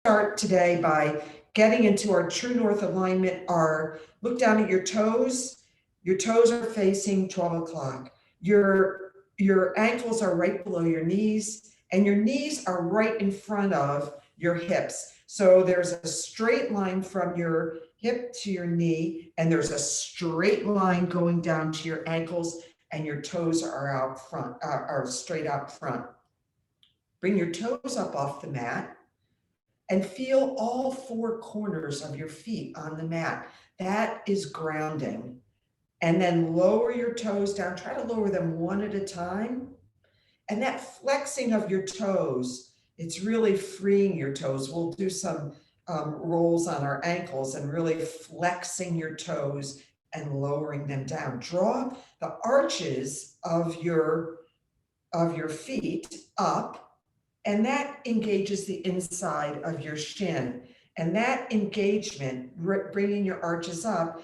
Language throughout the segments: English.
start today by getting into our true north alignment. Look down at your toes. Your toes are facing 12 o'clock. Your ankles are right below your knees, and your knees are right in front of your hips. So there's a straight line from your hip to your knee, and there's a straight line going down to your ankles, and your toes are out front, are straight out front. Bring your toes up off the mat and feel all four corners of your feet on the mat. That is grounding. And then lower your toes down. Try to lower them one at a time. And that flexing of your toes, it's really freeing your toes. We'll do some rolls on our ankles and really flexing your toes and lowering them down. Draw the arches of your feet up, and that engages the inside of your shin. And that engagement, bringing your arches up,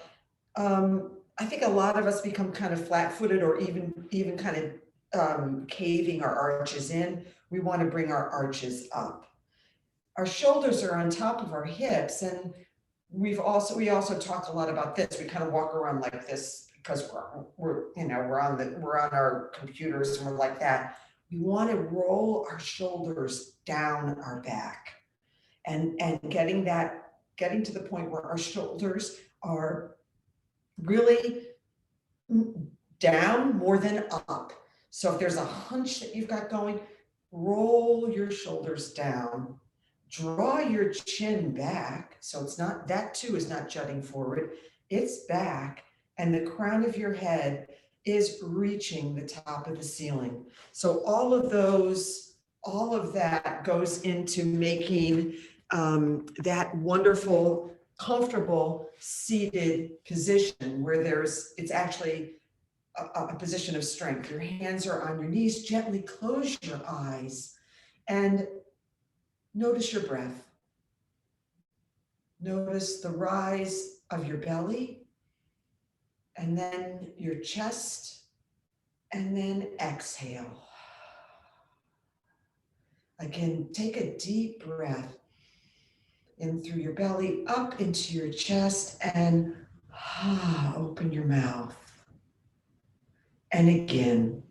I think a lot of us become kind of flat-footed or even kind of caving our arches in. We want to bring our arches up. Our shoulders are on top of our hips, and we also talk a lot about this. We kind of walk around like this because we're on our computers and we're like that. We want to roll our shoulders down our back, and getting to the point where our shoulders are really down more than up. So if there's a hunch that you've got going, roll your shoulders down, draw your chin back. So it's not, that too is not jutting forward, it's back, and the crown of your head is reaching the top of the ceiling. So all of that goes into making that wonderful, comfortable seated position where it's actually a position of strength. Your hands are on your knees. Gently close your eyes and notice your breath. Notice the rise of your belly, and then your chest, and then exhale. Again, take a deep breath in through your belly, up into your chest, and open your mouth. And again.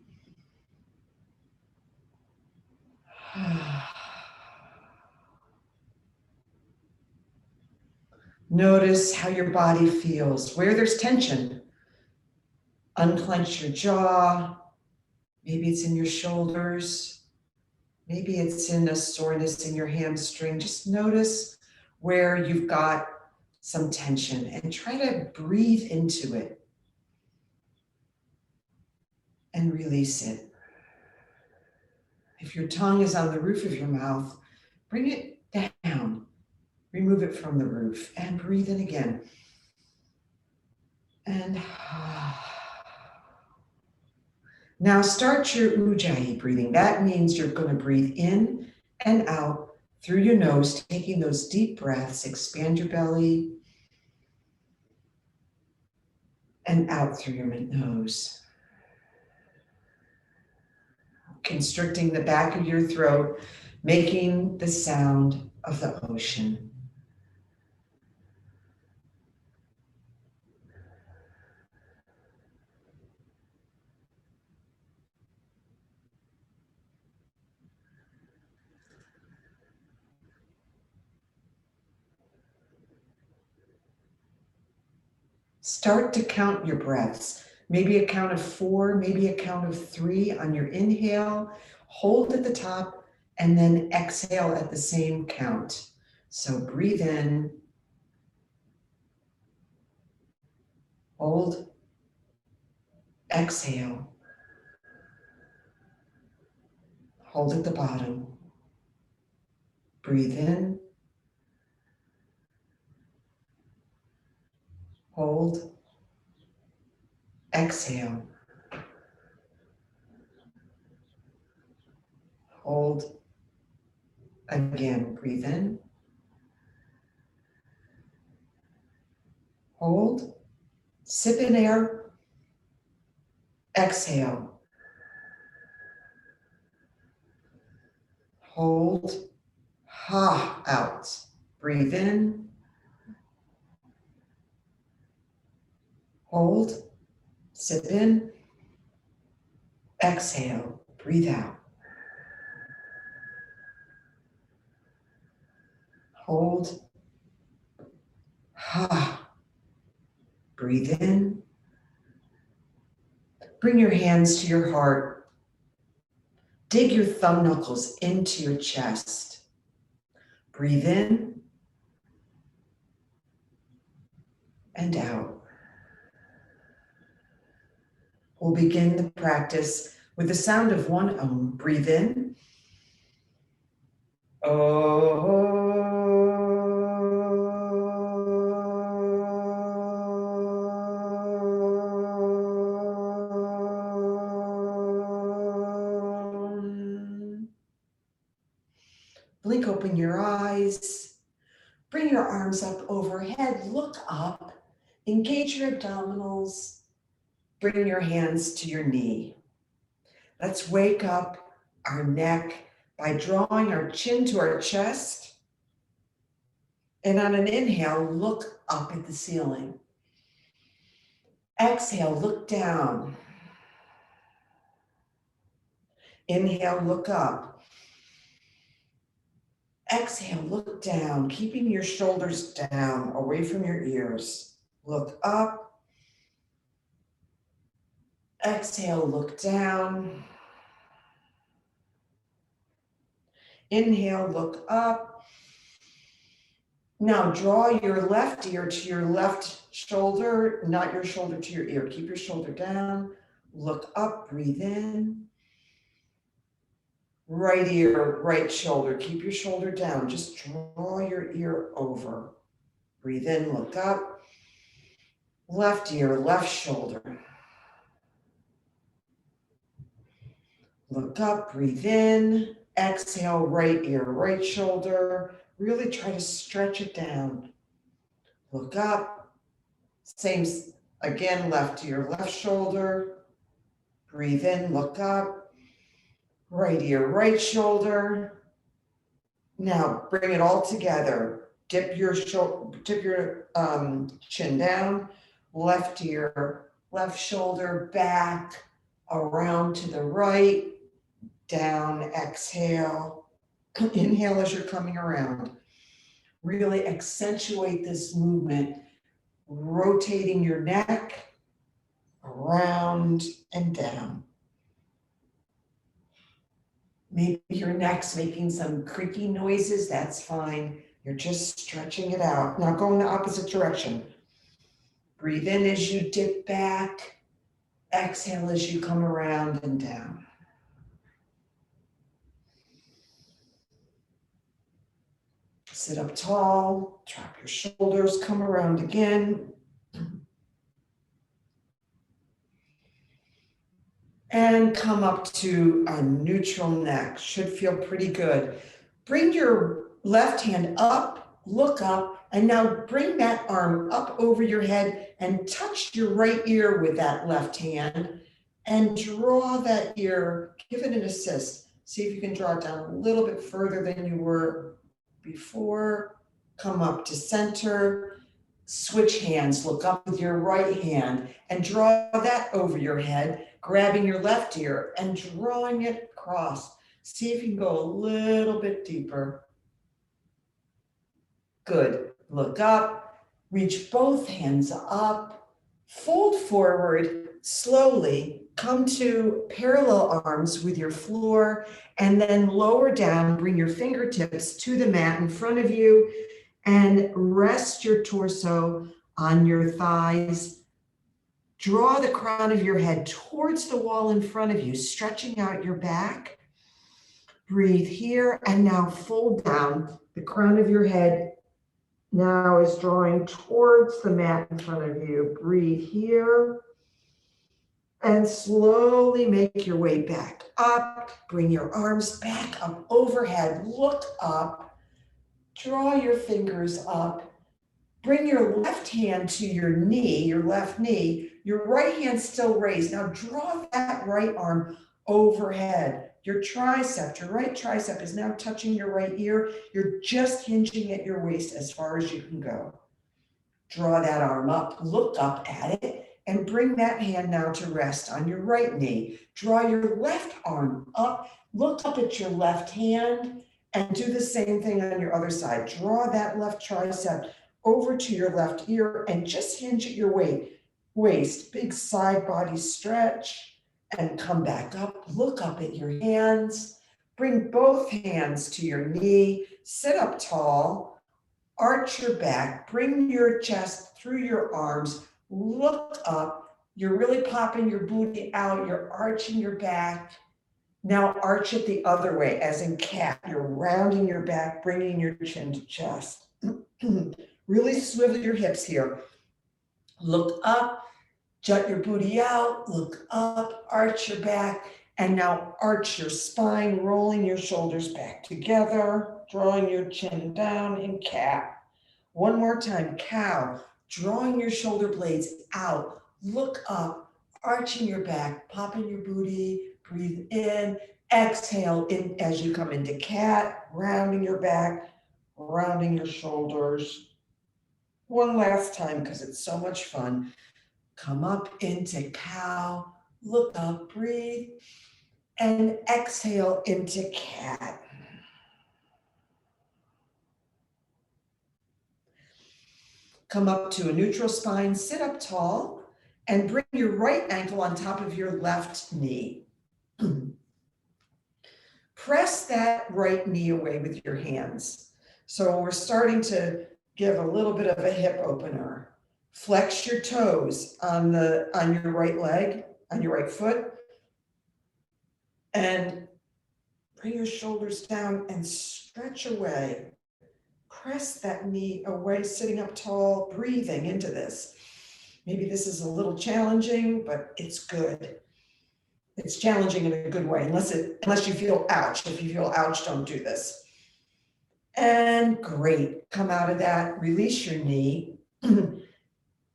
Notice how your body feels, where there's tension. Unclench your jaw. Maybe it's in your shoulders. Maybe it's in a soreness in your hamstring. Just notice where you've got some tension and try to breathe into it and release it. If your tongue is on the roof of your mouth, bring it down. Remove it from the roof and breathe in again. And now start your Ujjayi breathing. That means you're going to breathe in and out through your nose, taking those deep breaths. Expand your belly and out through your nose. Constricting the back of your throat, making the sound of the ocean. Start to count your breaths. Maybe a count of 4, maybe a count of 3 on your inhale. Hold at the top and then exhale at the same count. So breathe in, hold, exhale, hold at the bottom, breathe in, hold, exhale, hold, again, breathe in, hold, sip in air, exhale, hold, Ha, out. Breathe in. Hold. Sip in. Exhale. Breathe out. Hold. Ha. Breathe in. Bring your hands to your heart. Dig your thumb knuckles into your chest. Breathe in and out. We'll begin the practice with the sound of one Om. Breathe in. Om. Blink open your eyes. Bring your arms up overhead. Look up. Engage your abdominals. Bring your hands to your knee. Let's wake up our neck by drawing our chin to our chest. And on an inhale, look up at the ceiling. Exhale, look down. Inhale, look up. Exhale, look down, keeping your shoulders down, away from your ears. Look up. Exhale, look down. Inhale, look up. Now draw your left ear to your left shoulder, not your shoulder to your ear. Keep your shoulder down. Look up, breathe in. Right ear, right shoulder. Keep your shoulder down. Just draw your ear over. Breathe in, look up. Left ear, left shoulder. Look up, breathe in. Exhale, right ear, right shoulder. Really try to stretch it down. Look up. Same again, left ear, left shoulder. Breathe in, look up. Right ear, right shoulder. Now bring it all together. Dip your chin down. Left ear, left shoulder, back, around to the right. Down, exhale. Inhale as you're coming around. Really accentuate this movement, rotating your neck around and down. Maybe your neck's making some creaky noises, that's fine. You're just stretching it out. Now go in the opposite direction. Breathe in as you dip back. Exhale as you come around and down. Sit up tall, drop your shoulders, come around again. And come up to a neutral neck. Should feel pretty good. Bring your left hand up, look up, and now bring that arm up over your head and touch your right ear with that left hand and draw that ear, give it an assist. See if you can draw it down a little bit further than you were before. Come up to center. Switch hands, look up with your right hand and draw that over your head, grabbing your left ear and drawing it across. See if you can go a little bit deeper. Good. Look up, reach both hands up, fold forward slowly, come to parallel arms with your floor, and then lower down, bring your fingertips to the mat in front of you, and rest your torso on your thighs. Draw the crown of your head towards the wall in front of you, stretching out your back. Breathe here, and now fold down. The crown of your head now is drawing towards the mat in front of you. Breathe here, and slowly make your way back up. Bring your arms back up overhead, look up. Draw your fingers up. Bring your left hand to your knee, your left knee. Your right hand still raised. Now draw that right arm overhead. Your tricep, your right tricep is now touching your right ear. You're just hinging at your waist as far as you can go. Draw that arm up, look up at it, and bring that hand now to rest on your right knee. Draw your left arm up, look up at your left hand, and do the same thing on your other side. Draw that left tricep over to your left ear and just hinge at your waist. Big side body stretch, and come back up. Look up at your hands. Bring both hands to your knee. Sit up tall. Arch your back. Bring your chest through your arms. Look up. You're really popping your booty out. You're arching your back. Now arch it the other way, as in cat. You're rounding your back, bringing your chin to chest. Really swivel your hips here. Look up, jut your booty out, look up, arch your back, and now arch your spine, rolling your shoulders back together, drawing your chin down in cat. One more time, cow, drawing your shoulder blades out, look up, arching your back, popping your booty, breathe in, exhale in as you come into cat, rounding your back, rounding your shoulders. One last time, because it's so much fun. Come up into cow, look up, breathe, and exhale into cat. Come up to a neutral spine, sit up tall, and bring your right ankle on top of your left knee. Press that right knee away with your hands. So we're starting to give a little bit of a hip opener. Flex your toes on your right leg, on your right foot, and bring your shoulders down and stretch away. Press that knee away, sitting up tall, breathing into this. Maybe this is a little challenging, but it's good. It's challenging in a good way, unless you feel ouch. If you feel ouch, don't do this. And great, come out of that, release your knee.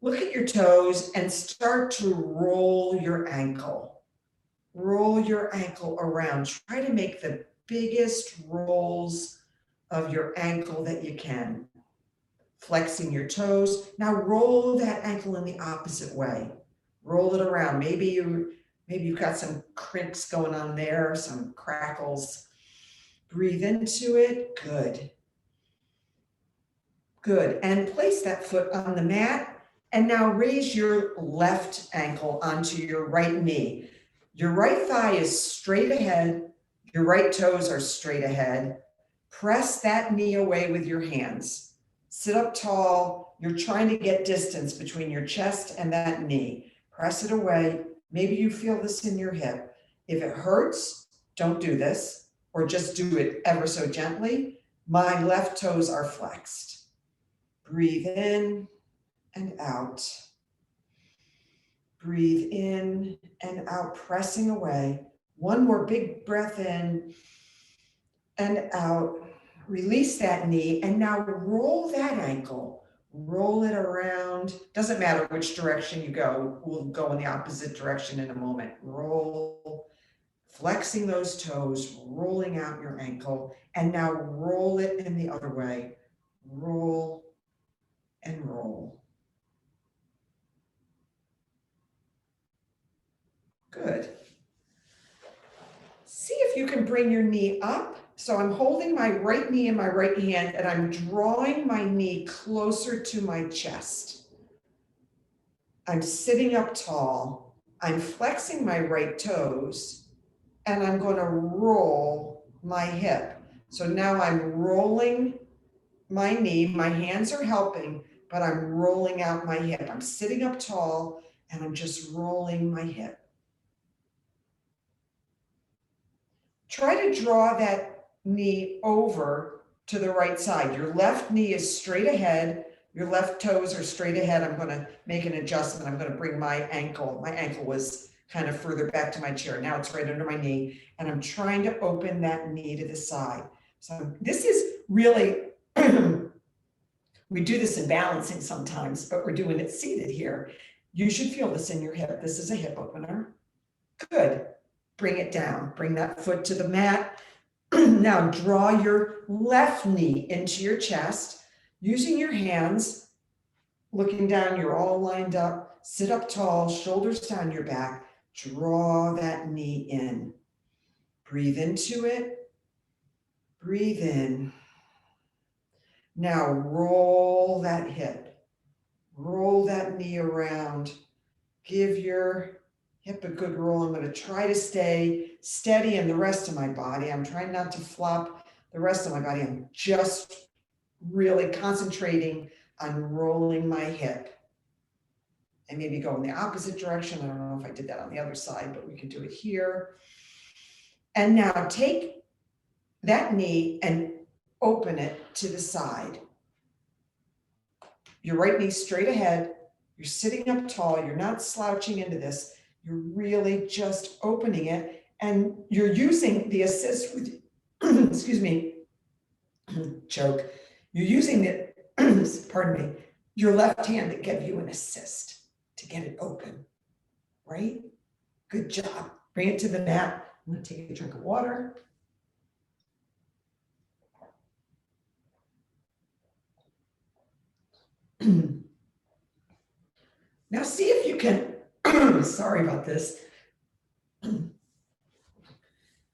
Look at your toes and start to roll your ankle. Roll your ankle around. Try to make the biggest rolls of your ankle that you can. Flexing your toes. Now roll that ankle in the opposite way. Roll it around. Maybe you've got some crinks going on there, some crackles. Breathe into it. Good. Good. And place that foot on the mat. And now raise your left ankle onto your right knee. Your right thigh is straight ahead. Your right toes are straight ahead. Press that knee away with your hands. Sit up tall. You're trying to get distance between your chest and that knee. Press it away. Maybe you feel this in your hip. If it hurts, don't do this, or just do it ever so gently. My left toes are flexed. Breathe in and out. Breathe in and out, pressing away. One more big breath in and out. Release that knee, and now roll that ankle. Roll it around. Doesn't matter which direction you go. We'll go in the opposite direction in a moment. Roll, flexing those toes, rolling out your ankle, and now roll it in the other way. Roll and roll. Good. See if you can bring your knee up. So I'm holding my right knee in my right hand, and I'm drawing my knee closer to my chest. I'm sitting up tall. I'm flexing my right toes, and I'm going to roll my hip. So now I'm rolling my knee. My hands are helping, but I'm rolling out my hip. I'm sitting up tall, and I'm just rolling my hip. Try to draw that knee over to the right side. Your left knee is straight ahead. Your left toes are straight ahead. I'm going to make an adjustment. I'm going to bring my ankle. My ankle was kind of further back to my chair. Now it's right under my knee. And I'm trying to open that knee to the side. So this is really, we do this in balancing sometimes, but we're doing it seated here. You should feel this in your hip. This is a hip opener. Good. bring it down. Bring that foot to the mat. Now draw your left knee into your chest, using your hands, looking down, you're all lined up. Sit up tall, shoulders down your back. Draw that knee in. Breathe into it. Breathe in. Now roll that hip. Roll that knee around. Give your hip a good roll. I'm going to try to stay steady in the rest of my body. I'm trying not to flop the rest of my body. I'm just really concentrating on rolling my hip. And maybe go in the opposite direction. I don't know if I did that on the other side, but we can do it here. And now take that knee and open it to the side. Your right knee straight ahead. You're sitting up tall. You're not slouching into this. You're really just opening it. And you're using the assist with, excuse me, choke. You're using it, pardon me, your left hand to give you an assist to get it open, right? Good job. Bring it to the mat. I'm going to take a drink of water. Now see if you can, sorry about this.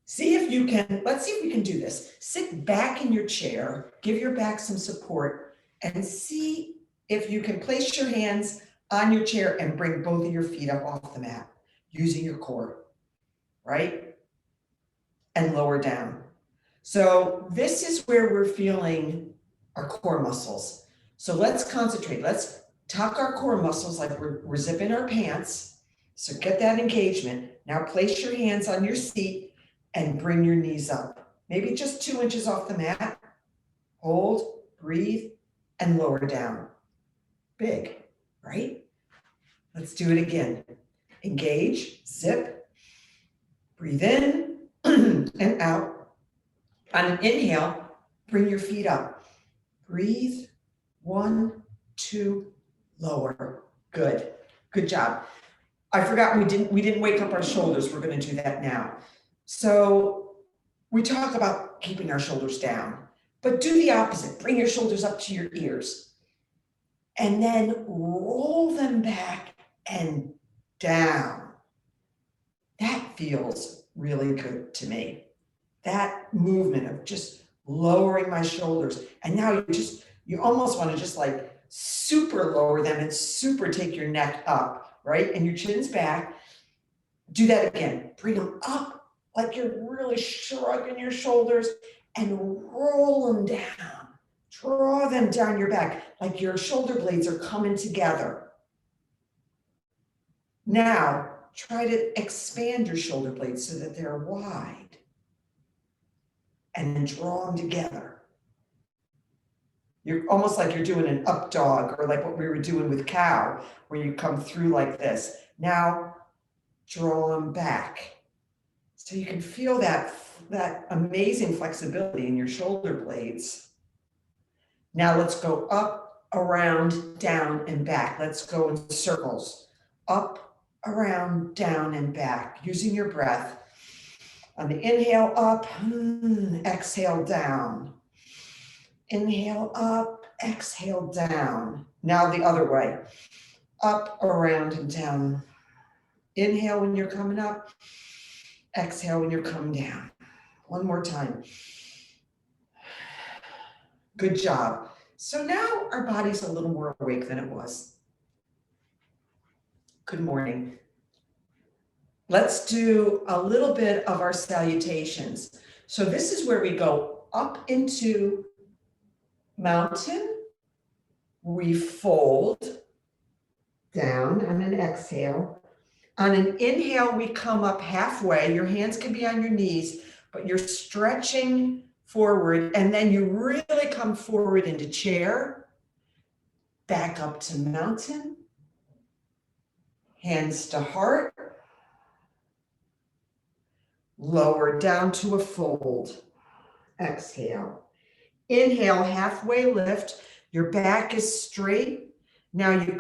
See if you can, let's see if we can do this. Sit back in your chair, give your back some support, and see if you can place your hands on your chair and bring both of your feet up off the mat using your core, right? And lower down. So this is where we're feeling our core muscles. So let's concentrate. Let's tuck our core muscles like we're zipping our pants. So get that engagement. Now place your hands on your seat and bring your knees up. Maybe just 2 inches off the mat. Hold, breathe, and lower down. Big, right? Let's do it again. Engage, zip, breathe in and out. On an inhale, bring your feet up. Breathe, 1, 2, lower. Good, good job. I forgot we didn't wake up our shoulders. We're going to do that now. So we talk about keeping our shoulders down, but do the opposite. Bring your shoulders up to your ears and then roll them back and down. That feels really good to me. That movement of just lowering my shoulders. And now you almost want to just like super lower them and super take your neck up, right? And your chin's back. Do that again. Bring them up like you're really shrugging your shoulders and roll them down. Draw them down your back like your shoulder blades are coming together. Now, try to expand your shoulder blades so that they're wide. And then draw them together. You're almost like you're doing an up dog, or like what we were doing with cow, where you come through like this. Now, draw them back. So you can feel that amazing flexibility in your shoulder blades. Now let's go up, around, down, and back. Let's go in circles. Up, around, down, and back, using your breath. On the inhale, up, exhale, down. Inhale, up, exhale, down. Now the other way. Up, around, and down. Inhale when you're coming up. Exhale when you're coming down. One more time. Good job. So now our body's a little more awake than it was. Good morning. Let's do a little bit of our salutations. So this is where we go up into mountain. We fold down on an exhale. On an inhale, we come up halfway. Your hands can be on your knees, but you're stretching forward, and then you really come forward into chair, back up to mountain, hands to heart, lower down to a fold. Exhale. Inhale, halfway lift. Your back is straight. Now you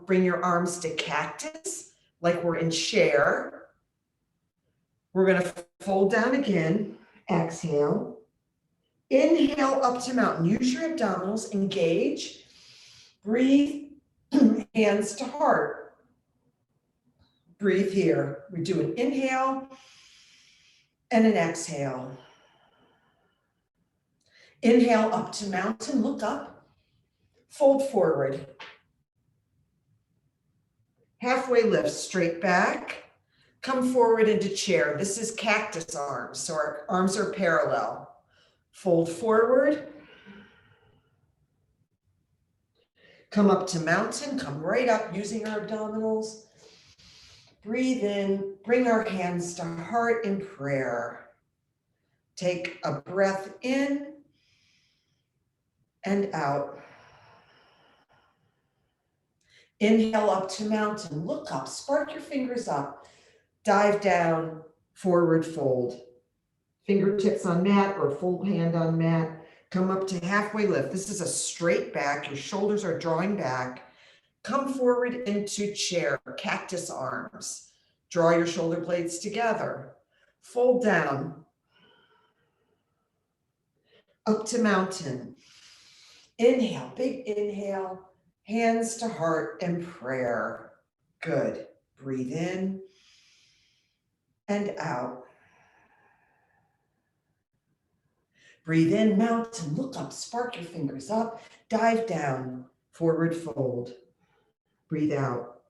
bring your arms to cactus, like we're in chair. We're going to fold down again. Exhale. Inhale up to mountain. Use your abdominals. Engage. Breathe. Hands to heart. Breathe here. We do an inhale and an exhale. Inhale up to mountain. Look up. Fold forward. Halfway lift. Straight back. Come forward into chair. This is cactus arms. So our arms are parallel. Fold forward. Come up to mountain, come right up using our abdominals. Breathe in, bring our hands to heart in prayer. Take a breath in and out. Inhale up to mountain, look up, spark your fingers up. Dive down, forward fold. Fingertips on mat or full hand on mat. Come up to halfway lift. This is a straight back. Your shoulders are drawing back. Come forward into chair, cactus arms. Draw your shoulder blades together. Fold down. Up to mountain. Inhale, big inhale. Hands to heart and prayer. Good. Breathe in and out. Breathe in, mountain, look up, spark your fingers up, dive down, forward fold. Breathe out.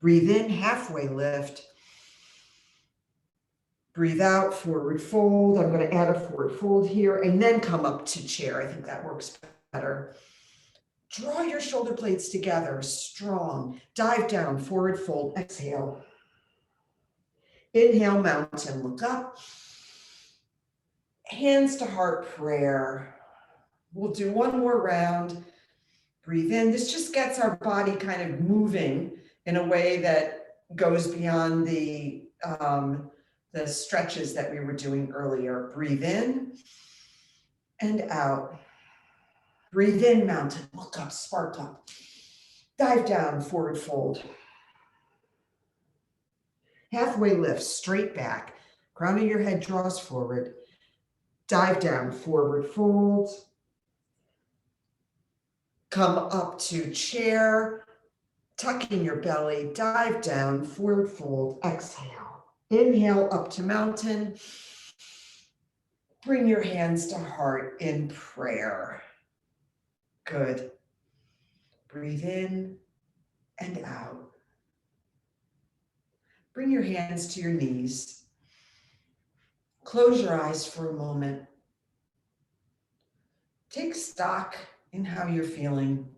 Breathe in, halfway lift. Breathe out, forward fold. I'm going to add a forward fold here and then come up to chair. I think that works better. Draw your shoulder blades together, strong. Dive down, forward fold, exhale. Inhale, mountain, look up. Hands to heart prayer. We'll do one more round. Breathe in. This just gets our body kind of moving in a way that goes beyond the stretches that we were doing earlier. Breathe in and out. Breathe in, mountain, look up, spark up. Dive down, forward fold. Halfway lift, straight back. Crown of your head draws forward. Dive down, forward fold. Come up to chair, tucking your belly, dive down, forward fold, exhale. Inhale up to mountain. Bring your hands to heart in prayer. Good. Breathe in and out. Bring your hands to your knees. Close your eyes for a moment. Take stock in how you're feeling.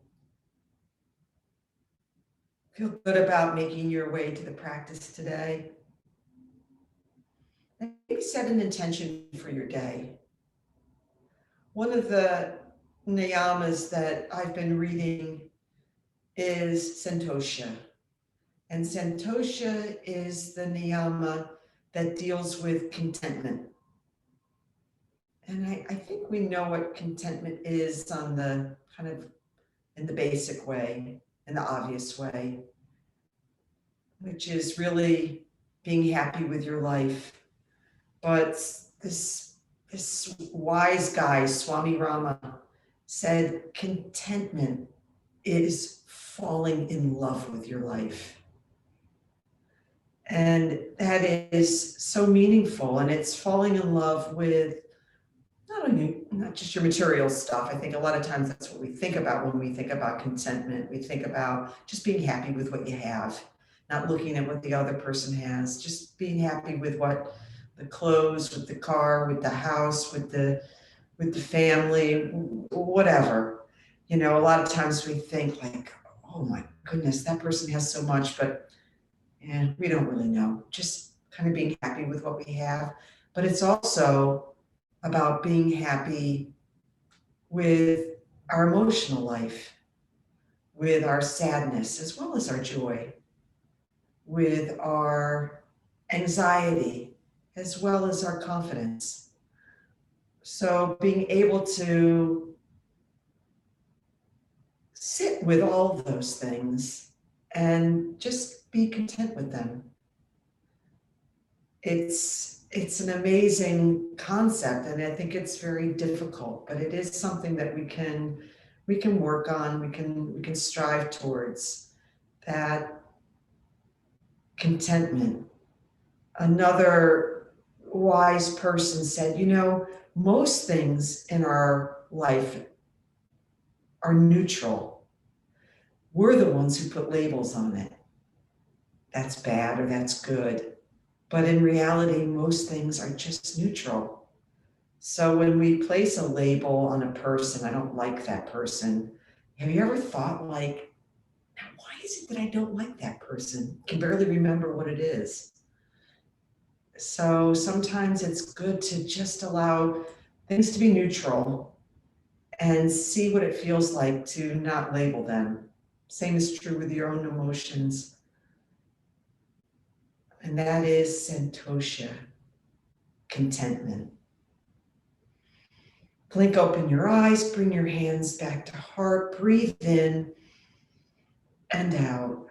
Feel good about making your way to the practice today. And maybe set an intention for your day. One of the niyamas that I've been reading is Santosha. And Santosha is the niyama that deals with contentment. And I think we know what contentment is on the kind of in the basic way, in the obvious way, which is really being happy with your life. But this wise guy, Swami Rama, said contentment is falling in love with your life. And that is so meaningful, and it's falling in love with not just your material stuff. I think a lot of times that's what we think about when we think about contentment. We think about just being happy with what you have, not looking at what the other person has, just being happy with what the clothes, with the car, with the house, with the family, whatever. You know, a lot of times we think like, oh my goodness, that person has so much, but we don't really know. Just kind of being happy with what we have. But it's also about being happy with our emotional life, with our sadness, as well as our joy, with our anxiety, as well as our confidence. So being able to sit with all of those things and just be content with them. It's an amazing concept, and I think it's very difficult, but it is something that we can work on, we can strive towards that contentment. Another wise person said, you know, most things in our life are neutral. We're the ones who put labels on it. That's bad or that's good. But in reality, most things are just neutral. So when we place a label on a person, I don't like that person. Have you ever thought, like, why is it that I don't like that person? I can barely remember what it is. So sometimes it's good to just allow things to be neutral and see what it feels like to not label them. Same is true with your own emotions. And that is santosha, contentment. Blink open your eyes, bring your hands back to heart, breathe in and out.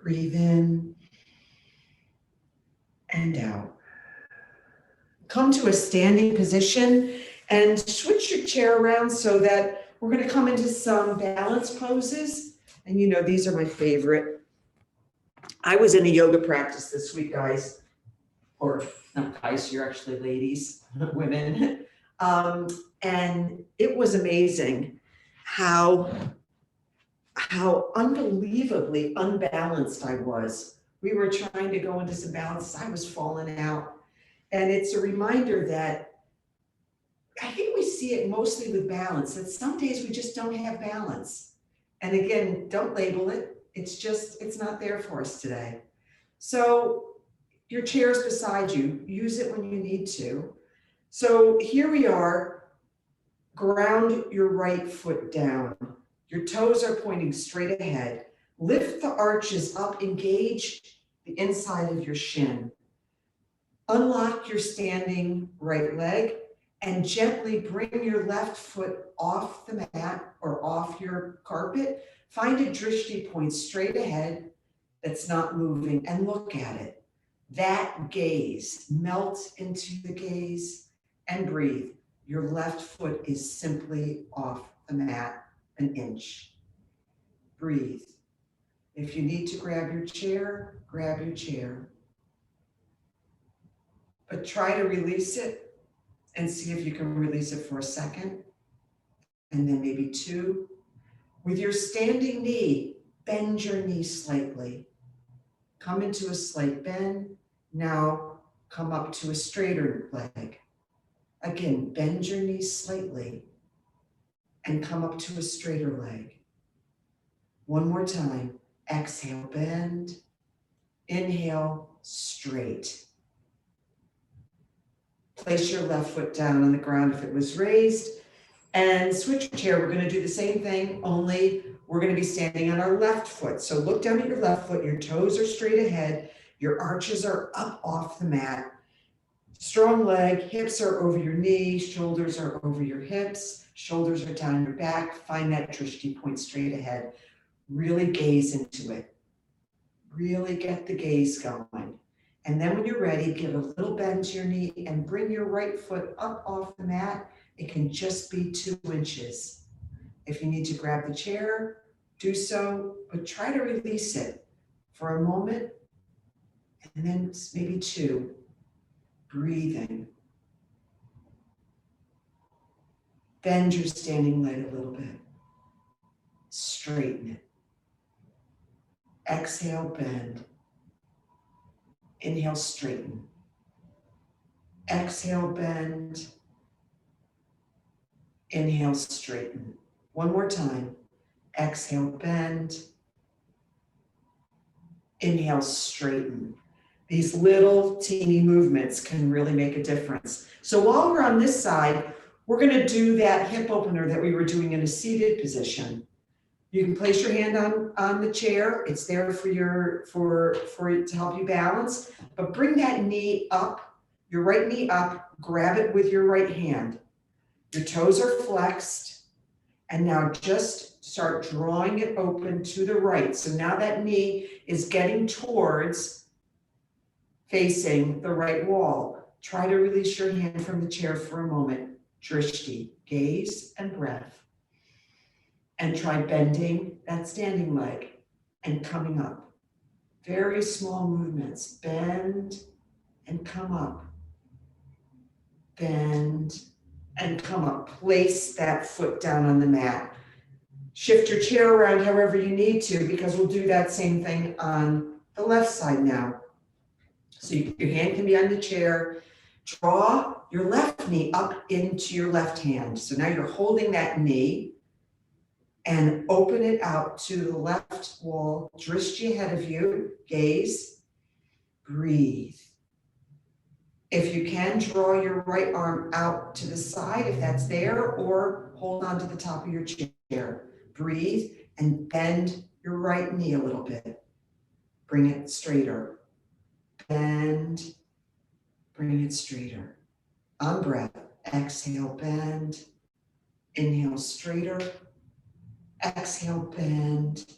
Breathe in and out. Come to a standing position and switch your chair around so that we're going to come into some balance poses. And you know, these are my favorite. I was in a yoga practice this week, guys, or not guys, you're actually ladies, women. And it was amazing how unbelievably unbalanced I was. We were trying to go into some balance. I was falling out. And it's a reminder that I think we see it mostly with balance, that some days we just don't have balance. And again, don't label it. It's not there for us today. So your chair is beside you. Use it when you need to. So here we are. Ground your right foot down. Your toes are pointing straight ahead. Lift the arches up, engage the inside of your shin. Unlock your standing right leg and gently bring your left foot off the mat or off your carpet. Find a drishti point straight ahead that's not moving and look at it. That gaze, melt into the gaze and breathe. Your left foot is simply off the mat an inch. Breathe. If you need to grab your chair, grab your chair. But try to release it and see if you can release it for a second, and then maybe two. With your standing knee, bend your knee slightly. Come into a slight bend. Now come up to a straighter leg. Again, bend your knee slightly and come up to a straighter leg. One more time. Exhale, bend. Inhale, straight. Place your left foot down on the ground if it was raised and switch your chair. We're going to do the same thing, only we're going to be standing on our left foot. So look down at your left foot. Your toes are straight ahead. Your arches are up off the mat. Strong leg, hips are over your knees, shoulders are over your hips, shoulders are down your back. Find that drishti point straight ahead. Really gaze into it. Really get the gaze going. And then when you're ready, give a little bend to your knee and bring your right foot up off the mat. It can just be 2 inches. If you need to grab the chair, do so, but try to release it for a moment and then maybe 2. Breathing. Bend your standing leg a little bit. Straighten it. Exhale, bend. Inhale, straighten. Exhale, bend. Inhale, straighten. One more time. Exhale, bend. Inhale, straighten. These little teeny movements can really make a difference. So while we're on this side, we're going to do that hip opener that we were doing in a seated position. You can place your hand on the chair. It's there for it to help you balance, but bring that knee up, your right knee up, grab it with your right hand. Your toes are flexed. And now just start drawing it open to the right. So now that knee is getting towards facing the right wall. Try to release your hand from the chair for a moment. Drishti, gaze and breath. And try bending that standing leg and coming up. Very small movements. Bend and come up. Bend and come up. Place that foot down on the mat. Shift your chair around however you need to, because we'll do that same thing on the left side now. So your hand can be on the chair. Draw your left knee up into your left hand. So now you're holding that knee and open it out to the left wall. Drishti ahead of you. Gaze. Breathe. If you can, draw your right arm out to the side if that's there, or hold on to the top of your chair. Breathe and bend your right knee a little bit. Bring it straighter. Bend, bring it straighter. On breath, exhale, bend. Inhale, straighter. Exhale, bend,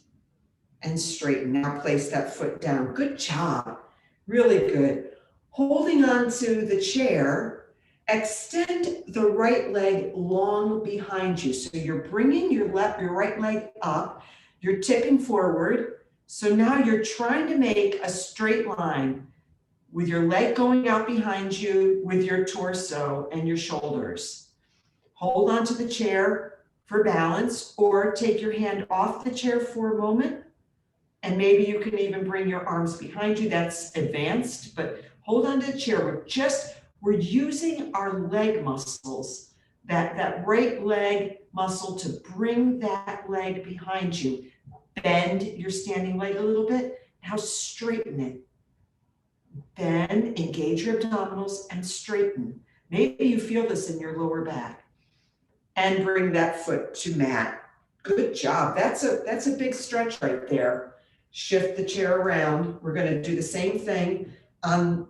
and straighten. Now place that foot down. Good job. Really good. Holding on to the chair, extend the right leg long behind you. So you're bringing your right leg up. You're tipping forward. So now you're trying to make a straight line with your leg going out behind you, with your torso and your shoulders. Hold on to the chair for balance, or take your hand off the chair for a moment. And maybe you can even bring your arms behind you. That's advanced, but hold on to the chair. We're using our leg muscles, that right leg muscle, to bring that leg behind you. Bend your standing leg a little bit. Now straighten it. Bend, engage your abdominals and straighten. Maybe you feel this in your lower back. And bring that foot to mat. Good job. That's a big stretch right there. Shift the chair around. We're going to do the same thing on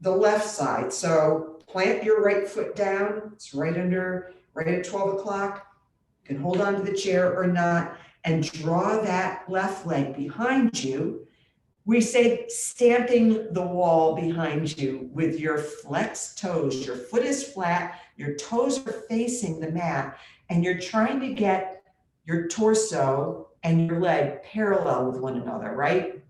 the left side. So plant your right foot down. It's right at 12 o'clock. You can hold on to the chair or not, and draw that left leg behind you. We say stamping the wall behind you with your flexed toes. Your foot is flat, your toes are facing the mat, and you're trying to get your torso and your leg parallel with one another, right?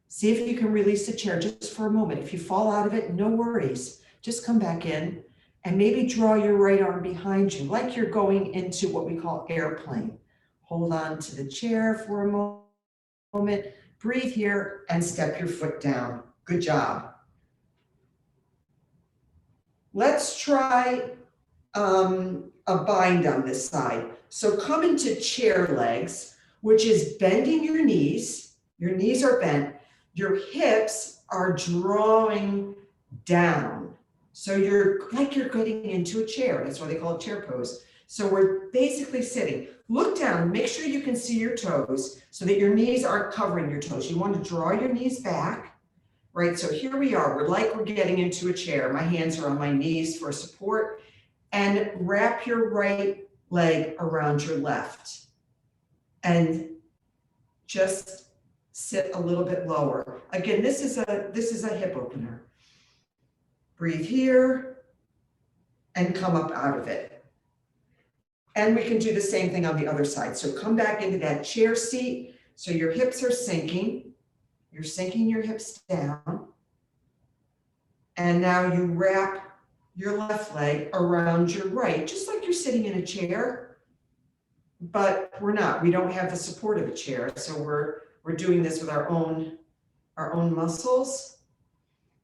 See if you can release the chair just for a moment. If you fall out of it, no worries. Just come back in and maybe draw your right arm behind you like you're going into what we call airplane. Hold on to the chair for a moment. Breathe here and step your foot down. Good job. Let's try a bind on this side. So come into chair legs, which is bending your knees. Your knees are bent. Your hips are drawing down. So you're like you're getting into a chair. That's why they call it chair pose. So we're basically sitting. Look down, make sure you can see your toes so that your knees aren't covering your toes. You want to draw your knees back, right? So here we are. We're getting into a chair. My hands are on my knees for support. And wrap your right leg around your left. And just sit a little bit lower. Again, this is a hip opener. Breathe here and come up out of it. And we can do the same thing on the other side. So come back into that chair seat. So your hips are sinking. You're sinking your hips down. And now you wrap your left leg around your right, just like you're sitting in a chair. But we're not. We don't have the support of a chair. So we're doing this with our own muscles.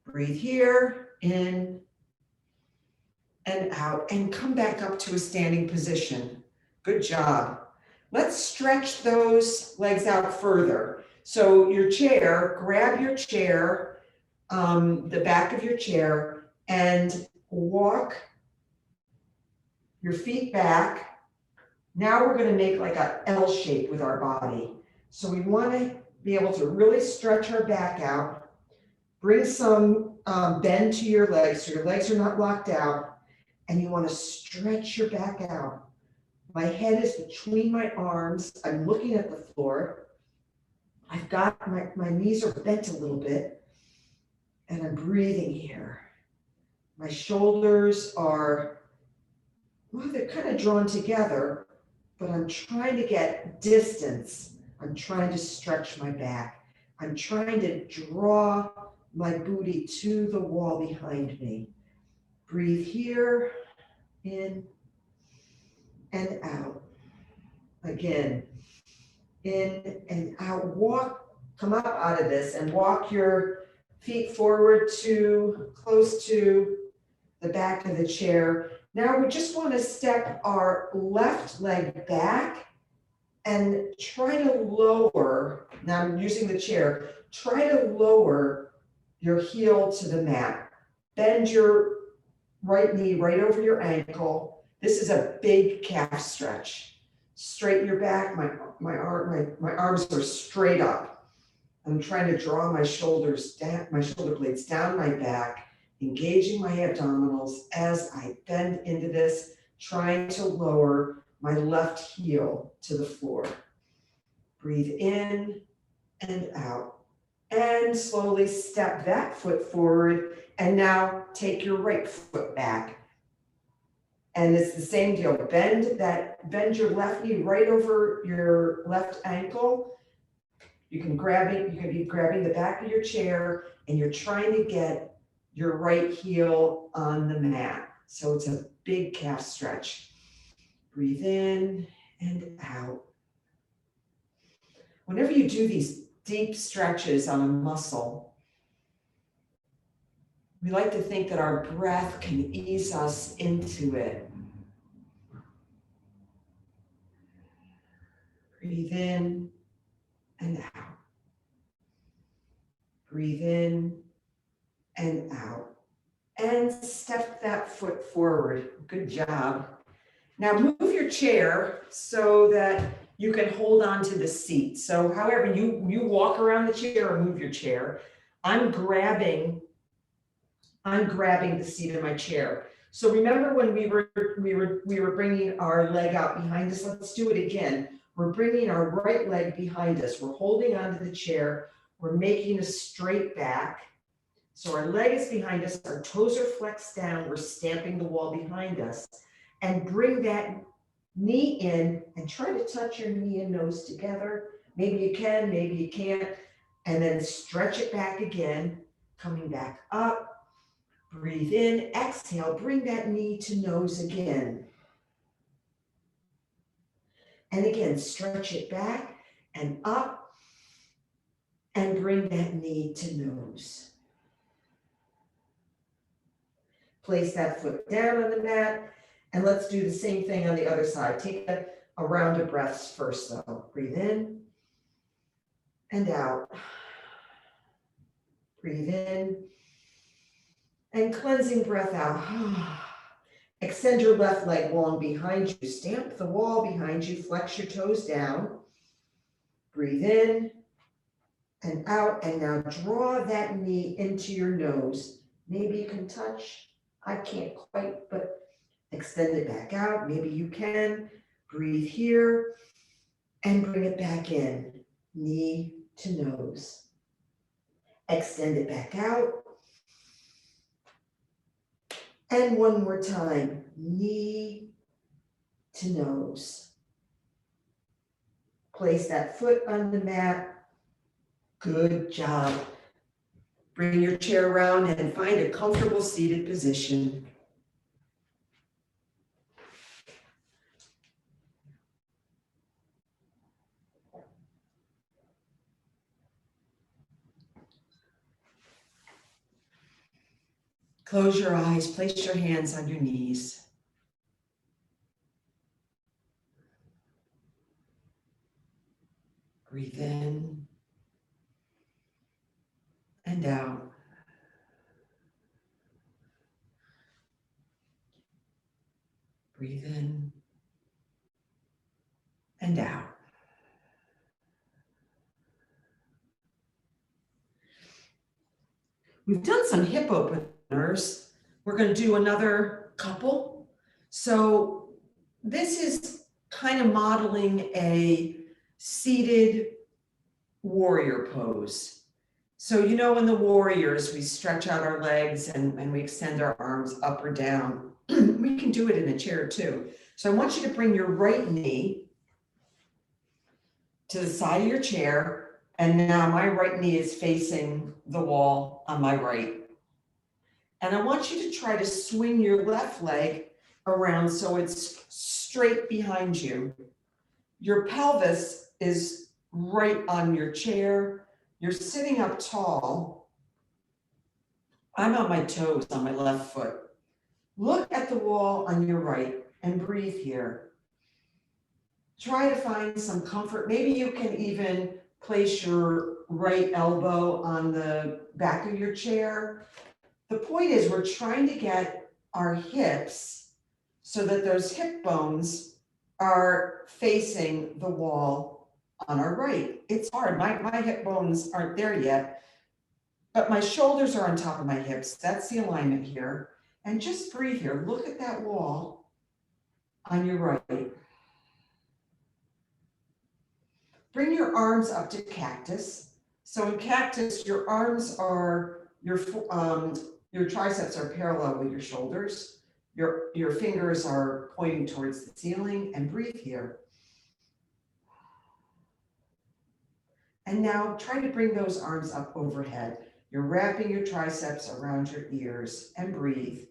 Breathe here, in and out, and come back up to a standing position. Good job. Let's stretch those legs out further. So your chair, grab your chair, the back of your chair, and walk your feet back. Now we're going to make like a L shape with our body. So we want to be able to really stretch our back out. Bring some bend to your legs so your legs are not locked out. And you want to stretch your back out. My head is between my arms. I'm looking at the floor. I've got my knees are bent a little bit, and I'm breathing here. My shoulders are, well, they're kind of drawn together, but I'm trying to get distance. I'm trying to stretch my back. I'm trying to draw my booty to the wall behind me. Breathe here, in and out. Again, in and out. Walk, come up out of this and walk your feet forward to close to the back of the chair. Now we just want to step our left leg back and try to lower, now I'm using the chair, try to lower your heel to the mat. Bend your right knee right over your ankle. This is a big calf stretch. Straighten your back, my arms are straight up. I'm trying to draw my shoulders down, my shoulder blades down my back, engaging my abdominals as I bend into this, trying to lower my left heel to the floor. Breathe in and out. And slowly step that foot forward. And now take your right foot back. And it's the same deal. Bend your left knee right over your left ankle. You can be grabbing the back of your chair, and you're trying to get your right heel on the mat. So it's a big calf stretch. Breathe in and out. Whenever you do these deep stretches on a muscle, we like to think that our breath can ease us into it. Breathe in and out. Breathe in and out. And step that foot forward. Good job. Now move your chair so that you can hold on to the seat. So however you walk around the chair or move your chair, I'm grabbing the seat of my chair. So remember when we were bringing our leg out behind us? Let's do it again. We're bringing our right leg behind us. We're holding onto the chair. We're making a straight back. So our leg is behind us. Our toes are flexed down. We're stamping the wall behind us. And bring that knee in and try to touch your knee and nose together. Maybe you can, maybe you can't. And then stretch it back again, coming back up. Breathe in, exhale, bring that knee to nose again. And again, stretch it back and up and bring that knee to nose. Place that foot down on the mat and let's do the same thing on the other side. Take a round of breaths first though. Breathe in and out. Breathe in. And cleansing breath out. Extend your left leg long behind you. Stamp the wall behind you. Flex your toes down. Breathe in and out. And now draw that knee into your nose. Maybe you can touch. I can't quite, but extend it back out. Maybe you can. Breathe here and bring it back in. Knee to nose. Extend it back out. And one more time, knee to nose. Place that foot on the mat. Good job. Bring your chair around and find a comfortable seated position. Close your eyes, place your hands on your knees. Breathe in and out. Breathe in and out. We've done some hip openers. We're going to do another couple. So this is kind of modeling a seated warrior pose. So, you know, in the warriors, we stretch out our legs and we extend our arms up or down. We can do it in a chair too. So I want you to bring your right knee to the side of your chair. And now my right knee is facing the wall on my right. And I want you to try to swing your left leg around so it's straight behind you. Your pelvis is right on your chair. You're sitting up tall. I'm on my toes on my left foot. Look at the wall on your right and breathe here. Try to find some comfort. Maybe you can even place your right elbow on the back of your chair. The point is we're trying to get our hips so that those hip bones are facing the wall on our right. It's hard. My hip bones aren't there yet, but my shoulders are on top of my hips. That's the alignment here. And just breathe here. Look at that wall on your right. Bring your arms up to cactus. So in cactus, your arms are, your triceps are parallel with your shoulders. Your fingers are pointing towards the ceiling, and breathe here. And now try to bring those arms up overhead. You're wrapping your triceps around your ears, and breathe.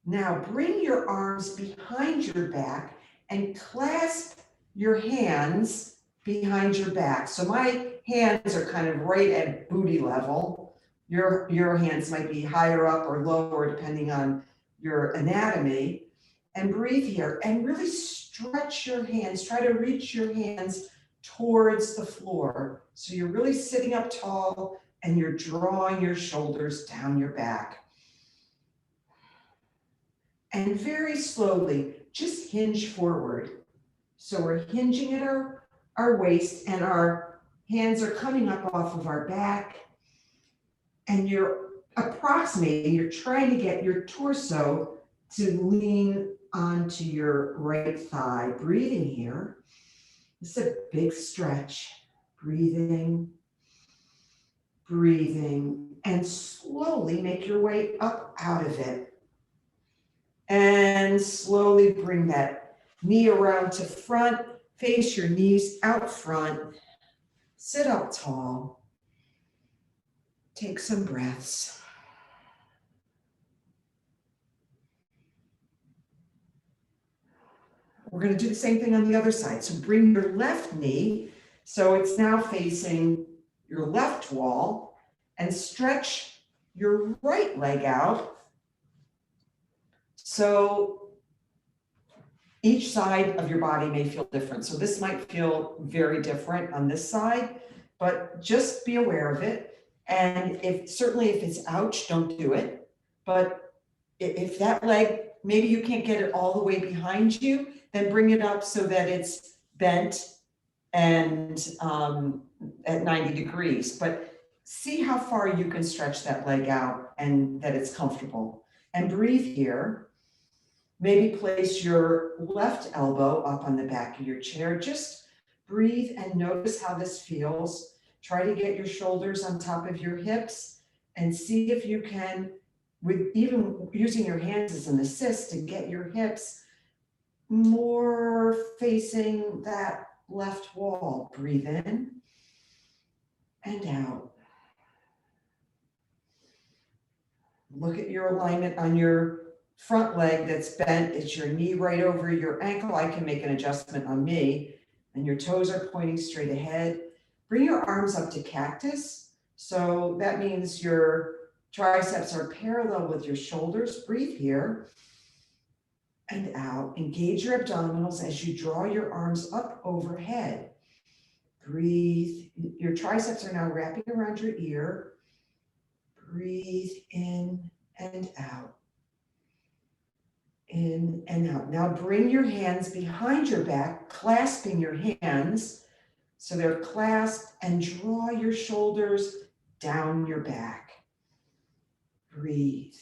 Now bring your arms behind your back and clasp your hands behind your back. So my hands are kind of right at booty level. Your hands might be higher up or lower depending on your anatomy. And breathe here and really stretch your hands. Try to reach your hands towards the floor. So you're really sitting up tall and you're drawing your shoulders down your back. And very slowly, just hinge forward. So we're hinging at our waist and our hands are coming up off of our back. And you're approximating, you're trying to get your torso to lean onto your right thigh. Breathing here. This is a big stretch. Breathing, breathing, and slowly make your way up out of it. And slowly bring that knee around to front, face your knees out front, sit up tall, take some breaths. We're going to do the same thing on the other side. So bring your left knee, so it's now facing your left wall, and stretch your right leg out. So each side of your body may feel different. So this might feel very different on this side, but just be aware of it. And certainly if it's ouch, don't do it. But if that leg, maybe you can't get it all the way behind you, then bring it up so that it's bent and at 90 degrees. But see how far you can stretch that leg out and that it's comfortable. And breathe here. Maybe place your left elbow up on the back of your chair. Just breathe and notice how this feels. Try to get your shoulders on top of your hips and see if you can, with even using your hands as an assist, to get your hips more facing that left wall. Breathe in and out. Look at your alignment on your front leg that's bent. It's your knee right over your ankle. I can make an adjustment on me. And your toes are pointing straight ahead. Bring your arms up to cactus. So that means your triceps are parallel with your shoulders. Breathe here and out. Engage your abdominals as you draw your arms up overhead. Breathe. Your triceps are now wrapping around your ear. Breathe in and out. In and out. Now bring your hands behind your back, clasping your hands so they're clasped, and draw your shoulders down your back. Breathe.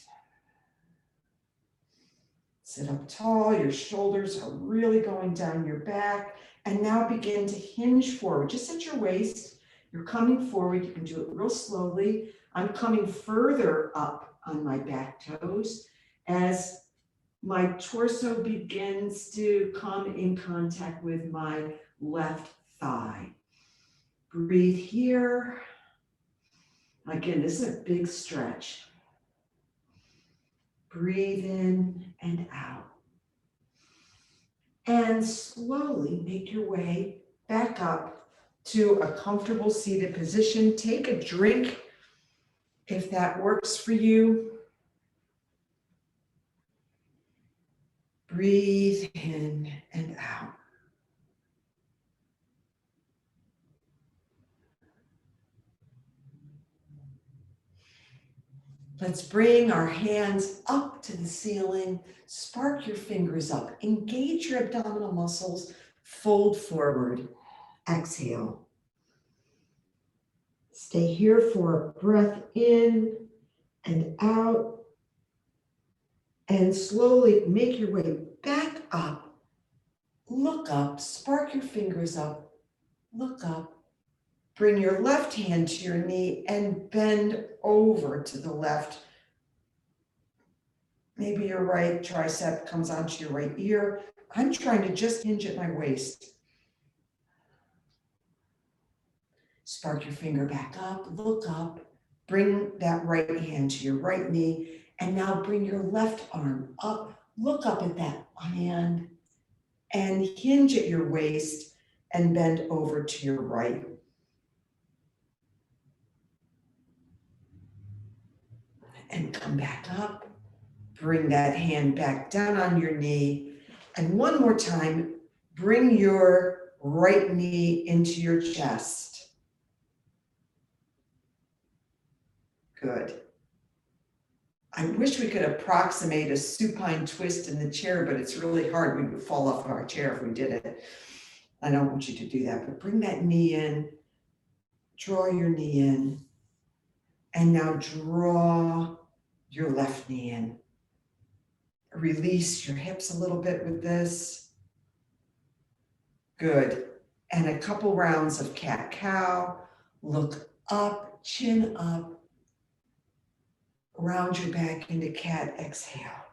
Sit up tall, your shoulders are really going down your back. And now begin to hinge forward, just at your waist. You're coming forward, you can do it real slowly. I'm coming further up on my back toes as my torso begins to come in contact with my left thigh. Breathe here. Again, this is a big stretch. Breathe in and out. And slowly make your way back up to a comfortable seated position. Take a drink if that works for you. Breathe in and out. Let's bring our hands up to the ceiling. Spark your fingers up. Engage your abdominal muscles. Fold forward. Exhale. Stay here for a breath in and out. And slowly make your way back up. Look up. Spark your fingers up. Look up. Bring your left hand to your knee and bend over to the left. Maybe your right tricep comes onto your right ear. I'm trying to just hinge at my waist. Spark your finger back up, look up, bring that right hand to your right knee, and now bring your left arm up, look up at that hand, and hinge at your waist and bend over to your right. And come back up, bring that hand back down on your knee, and one more time, bring your right knee into your chest. Good. I wish we could approximate a supine twist in the chair, but it's really hard. We would fall off of our chair if we did it. I don't want you to do that, but bring that knee in, draw your knee in, and now draw your left knee in. Release your hips a little bit with this. Good. And a couple rounds of cat-cow. Look up, chin up. Round your back into cat, exhale.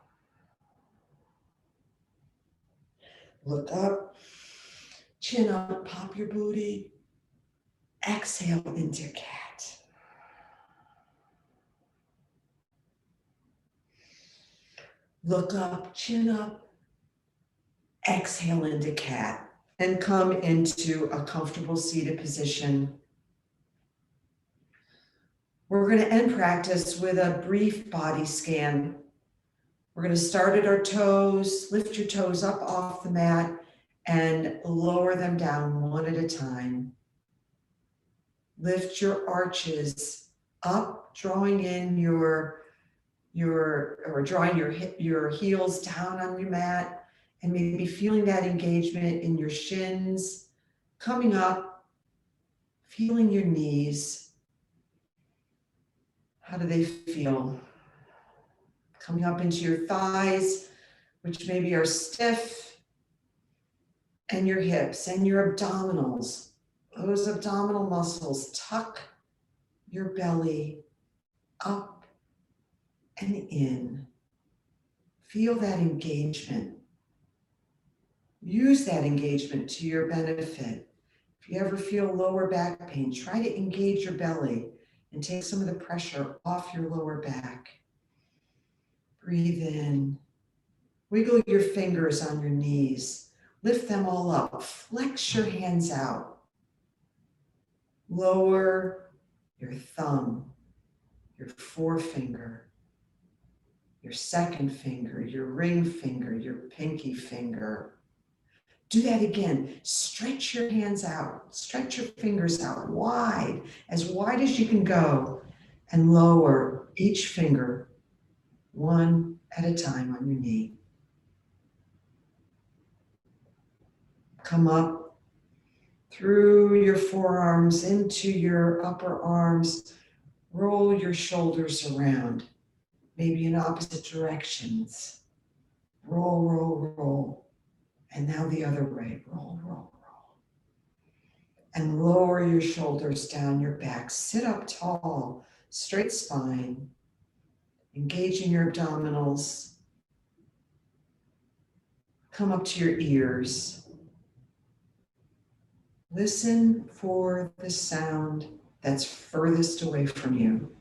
Look up, chin up, pop your booty. Exhale into cat. Look up, chin up. Exhale into cat. And come into a comfortable seated position. We're going to end practice with a brief body scan. We're going to start at our toes, lift your toes up off the mat and lower them down one at a time. Lift your arches up, drawing in your heels down on your mat, and maybe feeling that engagement in your shins, coming up, feeling your knees. How do they feel? Coming up into your thighs, which maybe are stiff, and your hips and your abdominals. Those abdominal muscles, tuck your belly up and in. Feel that engagement. Use that engagement to your benefit. If you ever feel lower back pain, try to engage your belly and take some of the pressure off your lower back. Breathe in. Wiggle your fingers on your knees. Lift them all up. Flex your hands out. Lower your thumb, your forefinger, your second finger, your ring finger, your pinky finger. Do that again. Stretch your hands out. Stretch your fingers out wide as you can go, and lower each finger one at a time on your knee. Come up through your forearms into your upper arms. Roll your shoulders around, maybe in opposite directions. Roll, roll, roll. And now the other way. Roll, roll, roll. And lower your shoulders down your back. Sit up tall, straight spine. Engaging your abdominals. Come up to your ears. Listen for the sound that's furthest away from you.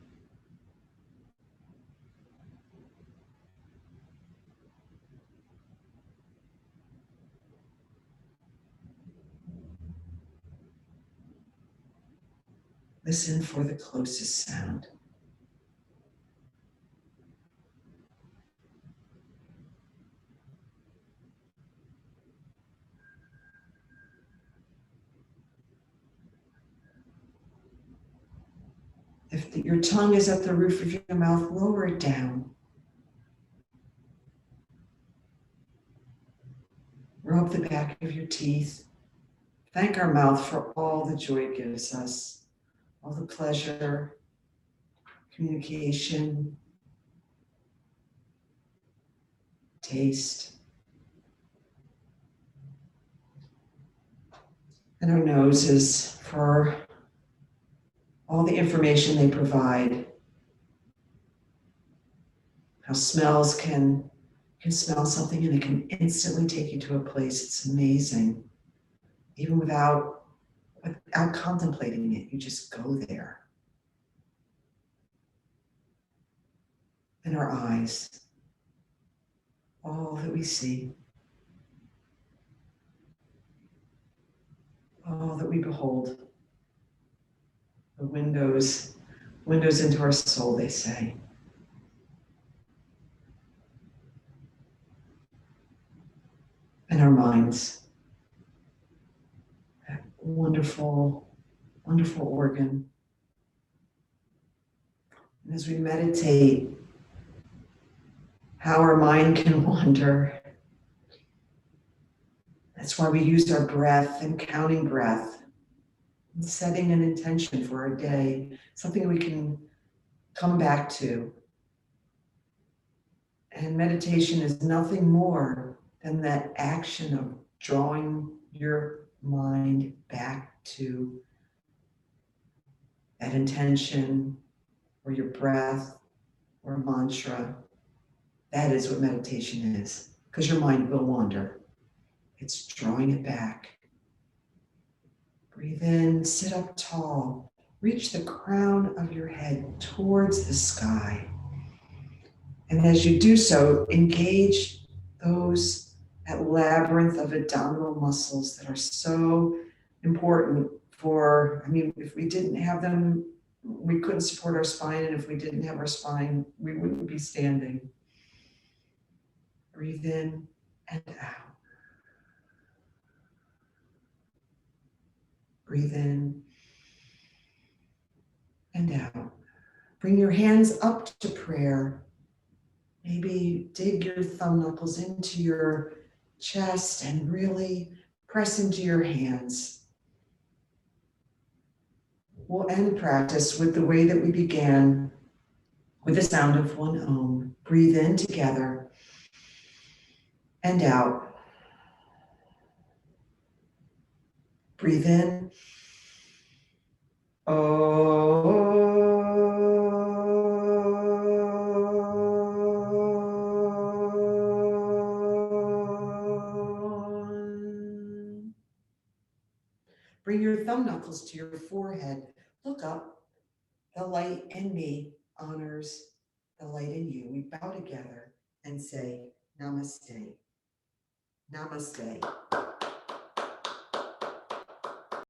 Listen for the closest sound. If your tongue is at the roof of your mouth, lower it down. Rub the back of your teeth. Thank our mouth for all the joy it gives us, all the pleasure, communication, taste. And our noses for all the information they provide. How smells can smell something and it can instantly take you to a place. It's amazing. Even without contemplating it, you just go there. And our eyes, all that we see, all that we behold, the windows into our soul, they say. And our minds, that wonderful, wonderful organ. And as we meditate, how our mind can wander. That's why we use our breath and counting breath, and setting an intention for our day, something we can come back to. And meditation is nothing more than that action of drawing your mind back to that intention or your breath or mantra. That is what meditation is, because your mind will wander. It's drawing it back. Breathe in, sit up tall, reach the crown of your head towards the sky. And as you do so, engage that labyrinth of abdominal muscles that are so important if we didn't have them, we couldn't support our spine. And if we didn't have our spine, we wouldn't be standing. Breathe in and out. Breathe in and out. Bring your hands up to prayer. Maybe dig your thumb knuckles into your chest and really press into your hands. We'll end practice with the way that we began, with the sound of one Om. Breathe in together and out. Breathe in. Bring your thumb knuckles to your forehead. Look up. The light in me honors the light in you. We bow together and say, Namaste. Namaste.